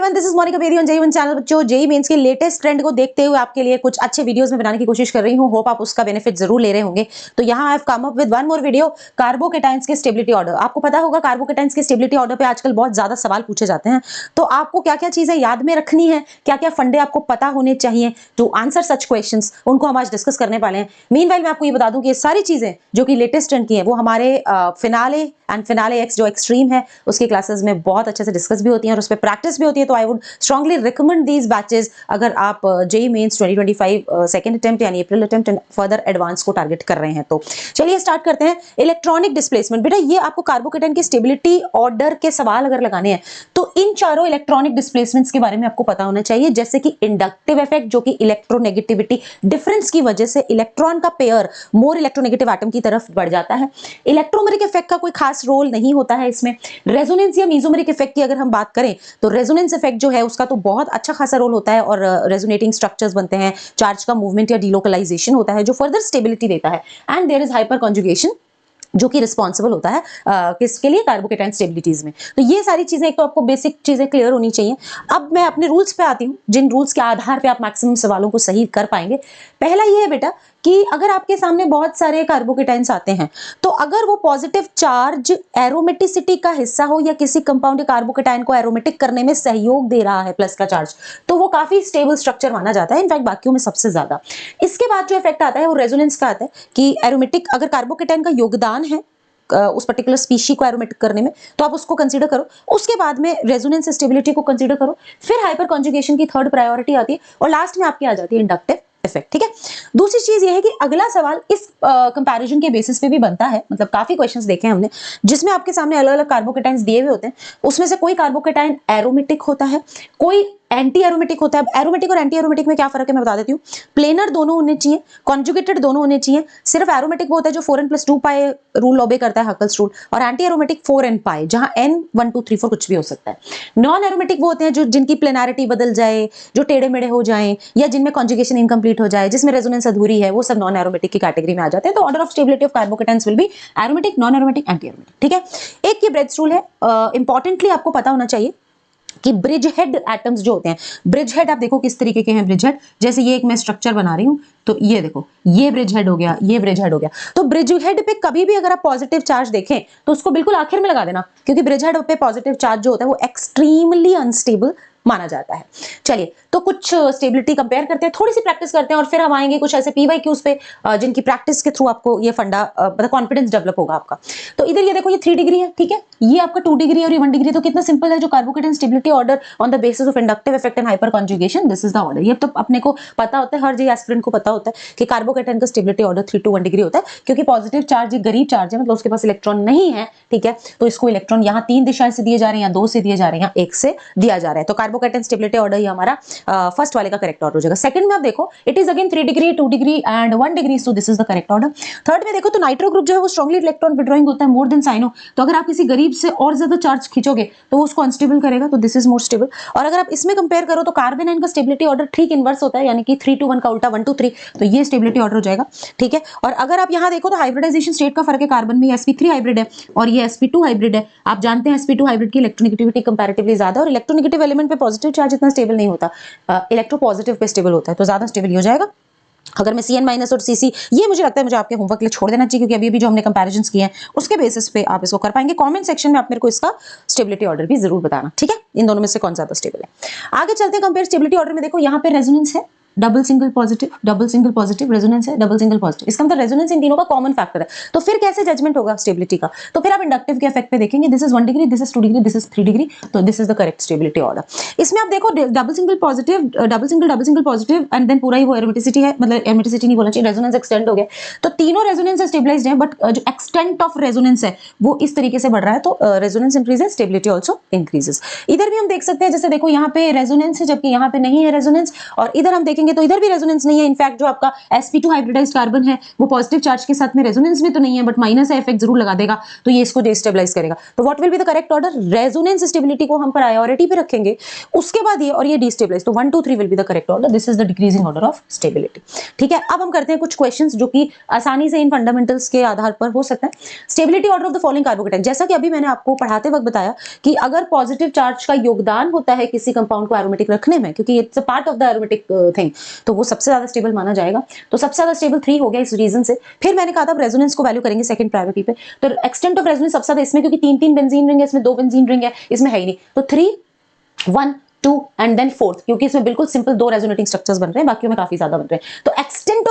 Everyone, this is Monica Bedi on JEE channel. बच्चों, JEE Mains के latest trend को देखते हुए आपके लिए कुछ अच्छे वीडियोस में बनाने की कोशिश कर रही हूं। होप आप उसका बेनिफिट जरूर ले रहे होंगे। तो यहाँ I have come up with one more video, carbocations के स्टेबिलिटी ऑर्डर। आपको पता होगा कार्बोकेटाइंस के स्टेबिलिटी ऑर्डर पे आजकल बहुत ज्यादा सवाल पूछे जाते हैं। तो आपको क्या क्या चीजें याद में रखनी है, क्या क्या फंडे आपको पता होने चाहिए टू आंसर सच क्वेश्चंस, उनको हम आज डिस्कस करने वाले हैं। मीनवाइल मैं आपको ये बता दूं कि ये सारी चीजें जो कि लेटेस्ट ट्रेंड की हैं वो हमारे फिनाले एंड फिनाले एक्स जो एक्सट्रीम है उसकी क्लासेस में बहुत अच्छे से डिस्कस भी होती हैं और उस पर प्रैक्टिस भी होती है। तो I would strongly recommend these batches अगर आप जेई मेंस 2025 सेकंड अटेम्प्ट यानी अप्रैल अटेम्प्ट एंड फर्दर एडवांस को टारगेट कर रहे हैं। तो चलिए स्टार्ट करते हैं। इलेक्ट्रॉनिक डिस्प्लेसमेंट, बेटा ये आपको कार्बोकेटाइन की स्टेबिलिटी ऑर्डर के सवाल अगर लगाने हैं तो इन चारों इलेक्ट्रॉनिक डिस्प्लेसमेंट्स के बारे में आपको पता होना चाहिए। जैसे कि इंडक्टिव इफेक्ट जो कि इलेक्ट्रोनेगेटिविटी डिफरेंस की वजह से इलेक्ट्रॉन का पेयर मोर इलेक्ट्रोनेगेटिव एटम की तरफ बढ़ जाता है। इलेक्ट्रोमेरिक इफेक्ट का कोई खास रोल नहीं होता है इसमें। रेजोनेंस या मीजोमेरिक इफेक्ट की अगर हम बात करें तो रेजोनेंस इफेक्ट जो है उसका तो बहुत अच्छा खासा रोल होता है और रेजोनेटिंग स्ट्रक्चर्स बनते हैं, चार्ज का मूवमेंट या डिलोकलाइजेशन होता है जो फर्दर स्टेबिलिटी देता है। And there is hyperconjugation जो कि रिस्पॉन्सिबल होता है किसके लिए, कार्बोकेटाइन स्टेबिलिटीज में। तो ये सारी चीजें, एक तो आपको बेसिक चीजें क्लियर होनी चाहिए। अब मैं अपने रूल्स पे आती हूँ, जिन रूल्स के आधार पे आप मैक्सिमम सवालों को सही कर पाएंगे। पहला ये है बेटा कि अगर आपके सामने बहुत सारे कार्बोकेटाइंस आते हैं तो अगर वो पॉजिटिव चार्ज एरोमेटिसिटी का हिस्सा हो या किसी कंपाउंड कार्बोकेटाइन को एरोमेटिक करने में सहयोग दे रहा है प्लस का चार्ज, तो वो काफी स्टेबल स्ट्रक्चर माना जाता है, इनफैक्ट बाकियों में सबसे ज्यादा। इसके बाद जो इफेक्ट आता है वो रेजोनेंस का आता है कि एरोमेटिक अगर कार्बोकेटाइन का योगदान है उस पर्टिकुलर स्पीशी को एरोमेटिक करने में तो आप उसको कंसीडर करो। उसके बाद में रेजोनेंस स्टेबिलिटी को कंसीडर करो, फिर हाइपर कॉन्जुगेशन की थर्ड प्रायोरिटी आती है और लास्ट में आपकी आ जाती है इंडक्टिव इफेक्ट। ठीक है, दूसरी चीज ये है कि अगला सवाल इस कंपैरिजन के बेसिस पे भी बनता है। मतलब काफी क्वेश्चंस देखे हमने जिसमें आपके सामने अलग अलग कार्बोकेटाइंस दिए हुए होते हैं, उसमें से कोई कार्बोकेटाइन एरोमेटिक होता है, कोई एंटी एरोमेटिक होता है। एरोमेटिक और एंटी एरोमेटिक में क्या फर्क है मैं बता देती हूँ। प्लेनर दोनों होने चाहिए, कॉन्जुगेटेड दोनों होने चाहिए। सिर्फ एरोमेटिक वो होता है जो 4n+2 पाई रूल ओबे करता है, हकल्स रूल, और एंटी एरोमेटिक 4n पाई जहां n 1 2 3 4 कुछ भी हो सकता है। नॉन एरोमेटिक वो होते हैं जो जिनकी प्लेनारिटी बदल जाए, जो टेढ़े मेढ़े हो जाए या जिनमें कॉन्जुगेशन इनकम्प्लीट हो जाए, जिसमें रेजोनेंस अधूरी है, वो सब नॉन एरोमेटिक की कैटेगरी में आ जाते हैं। तो order of stability of carbocations will be aromatic, non aromatic, anti aromatic. ठीक है, एक ये ब्रेड्स रूल है, इंपॉर्टेंटली आपको पता होना चाहिए कि ब्रिज हेड एटम्स जो होते हैं, ब्रिज हेड आप देखो किस तरीके के हैं ब्रिज हेड। जैसे ये एक मैं स्ट्रक्चर बना रही हूं तो ये देखो, ये ब्रिज हेड हो गया, ये ब्रिज हेड हो गया। तो ब्रिज हेड पे कभी भी अगर आप पॉजिटिव चार्ज देखें तो उसको बिल्कुल आखिर में लगा देना, क्योंकि ब्रिज हेड पे पॉजिटिव चार्ज जो होता है वो एक्सट्रीमली अनस्टेबल माना जाता है। चलिए तो कुछ स्टेबिलिटी कंपेयर करते हैं, थोड़ी सी प्रैक्टिस करते हैं और फिर हम आएंगे कुछ ऐसे पीवाईक्यूज पे जिनकी प्रैक्टिस के थ्रू आपको ये फंडा मतलब कॉन्फिडेंस डेवलप होगा आपका। तो इधर ये देखो, ये 3 डिग्री है, ठीक है, ये आपका 2 डिग्री और ये 1 डिग्री। तो कितना सिंपल है, जो carbocation stability order on the basis of inductive effect and hyper conjugation, this is the order. ये तो अपने को पता होता है, हर जे एस्पिरेंट को पता होता है कि कार्बोकेटाइन का स्टेबिलिटी ऑर्डर 3 to 1 डिग्री होता है, क्योंकि पॉजिटिव चार्ज एक गरीब चार्ज है, मतलब उसके पास इलेक्ट्रॉन नहीं है। ठीक है, तो इसको इलेक्ट्रॉन यहाँ 3 दिशाएं से दिए जा रहे हैं, या 2 से दिए जा रहे हैं, या 1 से दिया जा रहा है। तो कार्बोकेटाइन स्टेबिलिटी ऑर्डर ये हमारा फर्स्ट वाले का करेक्ट ऑर्डर हो जाएगा। सेकंड में आप देखो, it is again 3 degree, 2 degree and 1 degree, so this is the correct order. Third में देखो तो नाइट्रो ग्रुप जो है वो स्ट्रांगली इलेक्ट्रॉन विड्रॉइंग होता है मोर देन साइनो। तो अगर आप किसी गरीब से और ज्यादा चार्ज खींचोगे तो उसको अनस्टेबल करेगा, तो दिस इज मोर स्टेबल। और अगर आप इसमें कंपेयर करो तो कार्बन आयन का स्टेबिलिटी ऑर्डर ठीक इनवर्स होता है, यानी कि 3 to 1 का उल्टा 1 to 3, तो ये स्टेबिलिटी ऑर्डर हो जाएगा। ठीक है, और अगर आप यहाँ देखो तो हाइब्रिडाइजेशन स्टेट का फर्क है, कार्बन में sp3 हाइब्रिड है और ये sp2 हाइब्रिड है। आप जानते हैं sp2 हाइब्रिड की इलेक्ट्रोनेगेटिविटी कंपैरेटिवली ज्यादा, और इलेक्ट्रोनेगेटिव एलिमेंट पे पॉजिटिव चार्ज इतना स्टेबल नहीं होता, इलेक्ट्रोपॉजिटिव पे स्टेबल होता है, तो ज्यादा स्टेबल हो जाएगा। अगर मैं Cn- और Cc, ये मुझे लगता है मुझे आपके होमवर्क के लिए छोड़ देना चाहिए, क्योंकि अभी भी जो हमने कंपैरिजंस किए हैं उसके बेसिस पे आप इसको कर पाएंगे। कमेंट सेक्शन में आप मेरे को इसका स्टेबिलिटी ऑर्डर भी जरूर बताना, ठीक है, इन दोनों में से कौन ज्यादा स्टेबल है। आगे चलते हैं, कंपेयर स्टेबिलिटी ऑर्डर में देखो यहाँ पे रेजोनेंस है, डबल सिंगल पॉजिटिव, रेजोनेंस है, डबल सिंगल पॉजिटिव। इसका मतलब रेजोनेंस इन तीनों का कॉमन फैक्टर है। तो फिर कैसे जजमेंट होगा स्टेबिलिटी का, तो फिर आप इंडक्टिव के इफेक्ट पे देखेंगे, this is 1 degree, this is 2 degree, this is 3 degree, तो this is the correct stability order. इसमें आप देखो double single positive and then पूरा ही वो एरोमेटिसिटी है, मतलब एरोमेटिसिटी नहीं बोलना चाहिए, रेजोनेंस एक्सटेंड हो गया। तो तीनों रेजोनेंस स्टेबलाइज्ड है, बट जो एक्सटेंट ऑफ रेजोनेंस है वो इस तरीके से बढ़ रहा है, तो resonance increases, stability also increases. इधर भी हम देख सकते हैं, जैसे देखो यहाँ पे रेजोनेंस है जबकि यहाँ पे नहीं है रेजोनेंस, और इधर हम देखेंगे देखेंगे तो इधर भी रेजोनेंस नहीं है। इनफैक्ट जो आपका sp2 हाइब्रिडाइज्ड कार्बन है वो पॉजिटिव चार्ज के साथ में रेजोनेंस में तो नहीं है, बट माइनस है, इफेक्ट जरूर लगा देगा, तो ये इसको डिस्टेबलाइज करेगा। तो what will be the correct order? Resonance stability को हम प्रायोरिटी पे रखेंगे, उसके बाद ये और ये डिस्टेबलाइज, तो 1 2 3 will be the correct order. This is the decreasing order of stability. ठीक है, अब हम करते हैं कुछ क्वेश्चंस जो कि आसानी से इन फंडामेंटल्स के आधार पर हो सकता है। Stability order of the following carbocation, जैसा कि अभी मैंने आपको पढ़ाते वक्त बताया कि अगर पॉजिटिव चार्ज का योगदान होता है किसी कंपाउंड को एरोमेटिक रखने में, क्योंकि it's a part of the aromatic thing, तो वो सबसे ज्यादा स्टेबल माना जाएगा। तो सबसे ज्यादा स्टेबल 3 हो गया इस रीजन से। फिर मैंने कहा था रेजोनेंस को वैल्यू करेंगे सेकंड प्रायोरिटी पे, तो एक्सटेंट ऑफ रेजोनेंस सबसे ज्यादा इसमें, क्योंकि 3 बेंजीन रिंग है, इसमें 2 बेंजीन रिंग है, इसमें है ही नहीं, तो 3 1 2 एंड देन 4th, क्योंकि इसमें बिल्कुल सिंपल 2 रेजोनेटिंग स्ट्रक्चर्स बन रहे हैं, बाकी में काफी ज्यादा बन रहे हैं। तो एक्सटेंट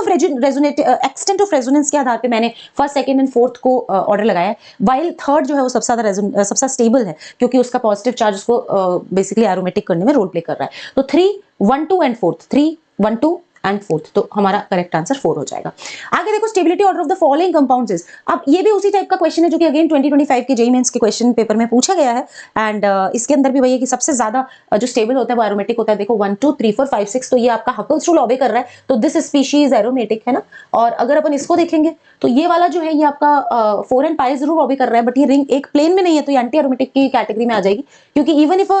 ऑफ रेजोनेंस के आधार पे मैंने फर्स्ट सेकंड एंड फोर्थ को ऑर्डर लगाया है, वाइल थर्ड जो है वो सबसे स्टेबल है, क्योंकि उसका पॉजिटिव चार्ज उसको बेसिकली एरोमेटिक करने में रोल प्ले कर रहा है। तो 3 1 2 एंड 4th, 3 1 2 एंड 4th, तो हमारा करेक्ट आंसर 4 हो जाएगा। आगे देखो stability order of the following compounds is, अब ये भी उसी टाइप का क्वेश्चन है जो कि अगेन 2025 के जेईई मेंस के क्वेश्चन पेपर में पूछा गया है। एंड इसके अंदर भी वही है कि सबसे ज्यादा जो स्टेबल होता है वो एरोमेटिक होता है। देखो 1 2 3 4 5 6, तो ये आपका हकल्स रूल ऑबे कर रहा है, तो दिस स्पीशीज एरोमेटिक है ना। और अगर अपन इसको देखेंगे तो ये वाला जो है ये आपका 4 एंड 5 जरूर ऑबे कर रहा है, बट ये रिंग एक प्लेन में नहीं है, तो ये एंटी एरोमेटिक की कैटेगरी में आ जाएगी, क्योंकि even if a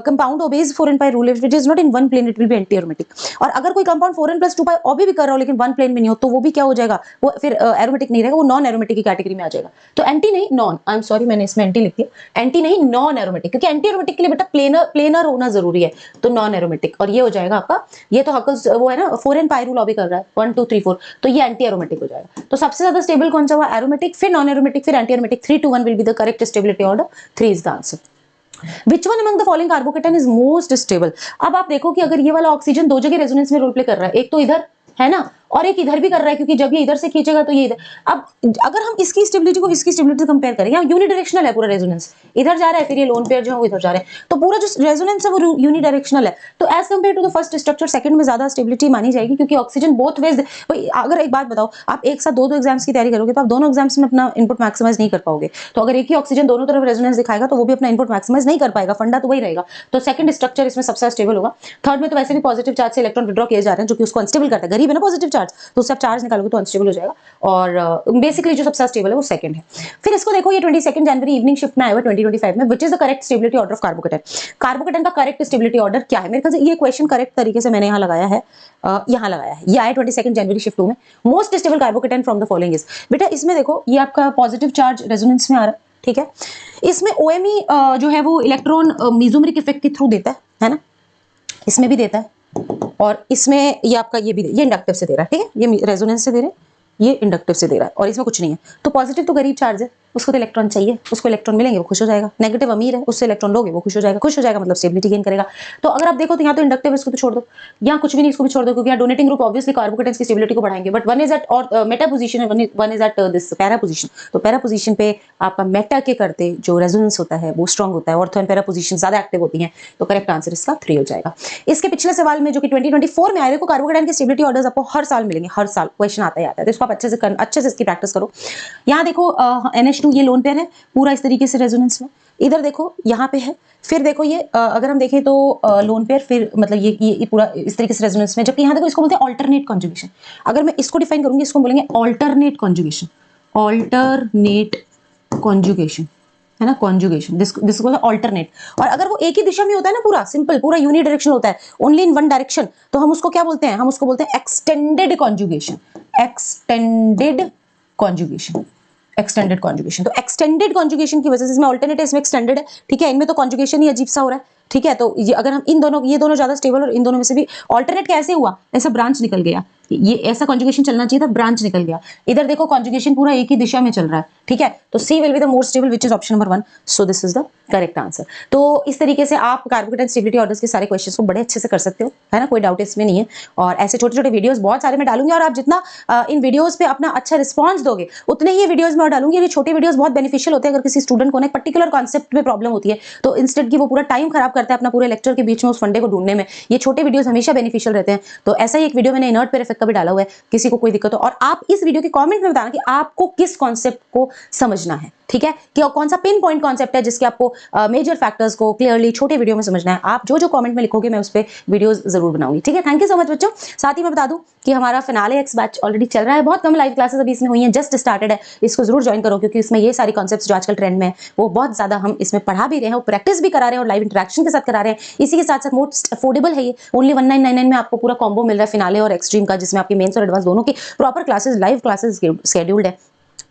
compound obeys 4 and 5 rule, it is not in one plane, it will be anti aromatic. और अगर कोई कंपाउंड 4 एंड + 2 5 भी कर रहा हो लेकिन वन प्लेन में नहीं हो, तो वो भी क्या हो जाएगा, वो फिर एरोमेटिक नहीं रहेगा, वो नॉन एरोमेटिक की कैटेगरी में आ जाएगा। तो एंटी नहीं, नॉन, आई एम सॉरी मैंने इसमें एंटी लिख दिया, एंटी नहीं नॉन एरोमेटिक, क्योंकि एंटी एरोमेटिक के लिए बेटा प्लेनर होना जरूरी है, तो नॉन एरोमेटिक। और ये हो जाएगा आपका, ये तो हकल्स वो है ना 4 एंड 5 रूल ऑबे कर रहा है 1 2 3 4, तो ये एंटी एरोमेटिक हो जाएगा। तो सबसे ज्यादा स्टेबल कौन सा हुआ, एरोमेटिक, फिर नॉन एरोमेटिक, फिर anti aromatic. 3 2 1 will be the correct stability order, 3 is the answer. Which one among the following carbocation is most stable? अब आप देखो कि अगर ये वाला ऑक्सीजन 2 जगह रेजोनेंस में रोल प्ले कर रहा है, एक तो इधर है ना, और एक इधर भी कर रहा है, क्योंकि जब ये इधर से खींचेगा तो ये इधर। अब अगर हम इसकी स्टेबिलिटी को इसकी स्टेबिलिटी से कंपेयर करें, यहाँ यूनिडायरेक्शनल है पूरा रेजोनेंस, इधर जा रहा है, फिर ये लोन पेयर जो है वो इधर जा रहे हैं, तो पूरा जो रेजोनेंस है वो यूनिडायरेक्शनल है। तो as compare to the first structure second में ज्यादा स्टेबिलिटी मानी जाएगी, क्योंकि ऑक्सीजन बोथ वेज। अगर एक बात बताओ, आप एक साथ दो एग्जाम्स की तैयारी करोगे तो आप दोनों एग्जाम्स में अपना इनपुट मैक्सिमाइज नहीं कर पाओगे। तो अगर एक ही ऑक्सीजन दोनों तरफ रेजोनेंस दिखाएगा तो वो भी अपना इनपुट मैक्सिमाइज नहीं कर पाएगा, फंडा तो वही रहेगा। तो सेकंड स्ट्रक्चर इसमें सबसे स्टेबल होगा। थर्ड में तो वैसे भी पॉजिटिव चार्ज से इलेक्ट्रॉन विड्रॉ किए जा रहे हैं, जो कि उसको अनस्टेबल करता है, गरीब है ना पॉजिटिव चार्ज, तो उससे आप चार्ज निकालोगे तो अनस्टेबल हो जाएगा। और बेसिकली जो सबसे स्टेबल है वो सेकंड है। फिर इसको देखो, ये 22 जनवरी इवनिंग शिफ्ट में आया हुआ 2025 में, which is the correct stability order of carbocation. Carbocation का करेक्ट स्टेबिलिटी ऑर्डर क्या है? मेरे ख्याल से ये क्वेश्चन करेक्ट तरीके से मैंने यहाँ लगाया है, ये आया 22 जनवरी शिफ्ट 2 में। Most stable carbocation from the following is, बेटा इसमें देखो ये आपका पॉजिटिव चार्ज रेजोनेंस में आ रहा है, ठीक है। इसमें OMe जो है वो इलेक्ट्रॉन मेसोमेरिक इफेक्ट के थ्रू देता है ना, इसमें भी देता है, और इसमें ये आपका ये इंडक्टिव से दे रहा है, ठीक है, ये रेजोनेंस से दे रहे हैं, ये इंडक्टिव से दे रहा है, और इसमें कुछ नहीं है। तो पॉजिटिव तो गरीब चार्ज है, उसको तो इलेक्ट्रॉन चाहिए, उसको इलेक्ट्रॉन मिलेंगे वो खुश हो जाएगा। नेगेटिव अमीर है, उससे इलेक्ट्रॉन लोगे वो खुश हो जाएगा, मतलब स्टेबिलिटी गेन करेगा। तो अगर आप देखो तो यहाँ तो इंडक्टिव, इसको तो छोड़ दो, यहाँ कुछ भी नहीं, इसको भी छोड़ दो, क्योंकि यहाँ डोनेटिंग ग्रुप ऑब्वियसली कार्बोकेटाइन्स की स्टेबिलिटी को बढ़ाएंगे, बट वन इज एट और मेटा पोजीशन है, one is at this para position. तो पैरा पोजीशन पे आपका मेटा के करते जो रेजोनेंस होता है वो स्ट्रॉन्ग होता है, ऑर्थो एंड पैरा पोजीशन ज्यादा एक्टिव होती है, तो करेक्ट आंसर इसका 3 हो जाएगा। इसके पिछले सवाल में जो कि 2024 में आए, देखो कार्बोकेटाइन के स्टेबिलिटी ऑर्डर्स आपको हर साल मिलेंगे, हर साल क्वेश्चन आता ही आता है, तो इसको आप अच्छे से इसकी प्रैक्टिस करो। यहाँ देखो NH2 ये लोन पेयर है पूरा इस तरीके से रेजोनेंस में, इधर देखो यहाँ पे है, फिर देखो ये अगर हम देखें तो लोन पेयर, फिर मतलब ये पूरा इस तरीके से रेजोनेंस में, जबकि यहाँ देखो इसको बोलते हैं अल्टरनेट कॉन्जुगेशन। अगर मैं इसको डिफाइन करूंगी, इसको बोलेंगे अल्टरनेट कॉन्जुगेशन, है ना, कॉन्जुगेशन, दिस को अल्टरनेट। और अगर वो एक ही दिशा में होता है ना, पूरा सिंपल, पूरा यूनिडायरेक्शनल होता है, ओनली इन वन डायरेक्शन, तो हम उसको क्या बोलते हैं, हम उसको बोलते हैं एक्सटेंडेड कॉन्जुगेशन। तो एक्सटेंडेड कॉन्जुगेशन की वजह से, इसमें अल्टरनेट है, इसमें एक्सटेंडेड है, ठीक है, इनमें तो कॉन्जुगेशन ही अजीब सा हो रहा है, ठीक है। तो ये अगर हम ये दोनों ज्यादा स्टेबल, और इन दोनों में से भी अल्टरनेट कैसे हुआ, ऐसा ब्रांच निकल गया, ये ऐसा कॉन्जुगेशन चलना चाहिए था, ब्रांच निकल गया। इधर देखो कॉन्जुगेशन पूरा एक ही दिशा में चल रहा है, ठीक है। तो C will be the more stable, which is option number 1, so this is the correct answer. तो इस तरीके से आप कार्बोकेटाइन स्टेबिलिटी ऑर्डर्स के सारे क्वेश्चंस को बड़े अच्छे से कर सकते हो, है ना, कोई डाउट इसमें नहीं है। और ऐसे छोटे छोटे वीडियोस बहुत सारे मैं डालूंगी, और आप जितना इन वीडियोस पे अपना अच्छा रिस्पॉन्स दोगे उतने ही वीडियोस में और डालूंगी। ये छोटे वीडियोस बहुत बेनिफिशियल होते हैं अगर किसी स्टूडेंट को ना पर्टिकुलर कॉन्सेप्ट में प्रॉब्लम होती है, तो इंस्टेड की वो पूरा टाइम खराब करता है अपना पूरे लेक्चर के बीच में उस फंडे को ढूंढने में, ये छोटे वीडियोस हमेशा बेनिफिशियल रहते हैं। तो ऐसा ही एक वीडियो मैंने इनर्ट पेयर इफेक्ट का भी डाला हुआ है, किसी को कोई दिक्कत हो, और आप इस वीडियो के कमेंट में बताना कि आपको किस कॉन्सेप्ट को समझना है। ठीक है, कि कौन सा पिन पॉइंट कॉन्सेप्ट है जिसके आपको मेजर फैक्टर्स को क्लियरली छोटे वीडियो में समझना है। आप जो जो कमेंट में लिखोगे मैं उस पर वीडियोस जरूर बनाऊंगी। ठीक है, थैंक यू सो मच बच्चों। साथ ही मैं बता दूं कि हमारा फिनाले एक्स बैच ऑलरेडी चल रहा है, बहुत कम लाइव क्लासेस अभी इसमें हुई हैं, जस्ट स्टार्टेड है। इसको जरूर ज्वाइन करो क्योंकि इसमें ये सारी कॉन्सेप्ट्स जो आजकल ट्रेंड में है वो बहुत ज्यादा हम इसमें पढ़ा भी रहे हैं और प्रैक्टिस भी करा रहे हैं और लाइव इंटरेक्शन के साथ करा रहे हैं। इसी के साथ साथ मोस्ट अफोर्डेबल है ये, ओनली 1999 में आपको पूरा कॉम्बो मिल रहा है फिनाले और एक्सट्रीम का, जिसमें आपकी मेंस और एडवांस दोनों की proper classes live classes scheduled है।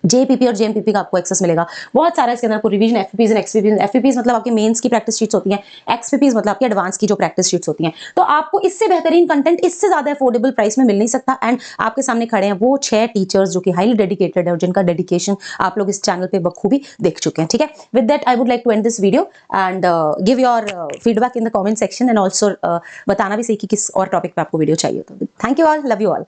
जेपीपी और जेएमपीपी का आपको एक्सेस मिलेगा, बहुत सारा इसके अंदर आपको रिवीजन, एफपीपीज एंड एक्सपीपीज। एफपीपीज मतलब आपके मेंस की प्रैक्टिस शीट्स होती हैं, एक्सपीपीज मतलब आपके एडवांस की जो प्रैक्टिस शीट्स होती हैं। तो आपको इससे बेहतरीन कंटेंट इससे ज्यादा अफोर्डेबल प्राइस में मिल नहीं सकता। एंड आपके सामने खड़े हैं वो 6 टीचर्स जो कि हाईली डेडिकेटेड है और जिनका डेडिकेशन आप लोग इस चैनल पे बखूबी देख चुके हैं। ठीक है, with that I would like to end this video and give your feedback in the comment section and also बताना भी सही कि किस और टॉपिक पे आपको वीडियो चाहिए। तो thank you all, love you all.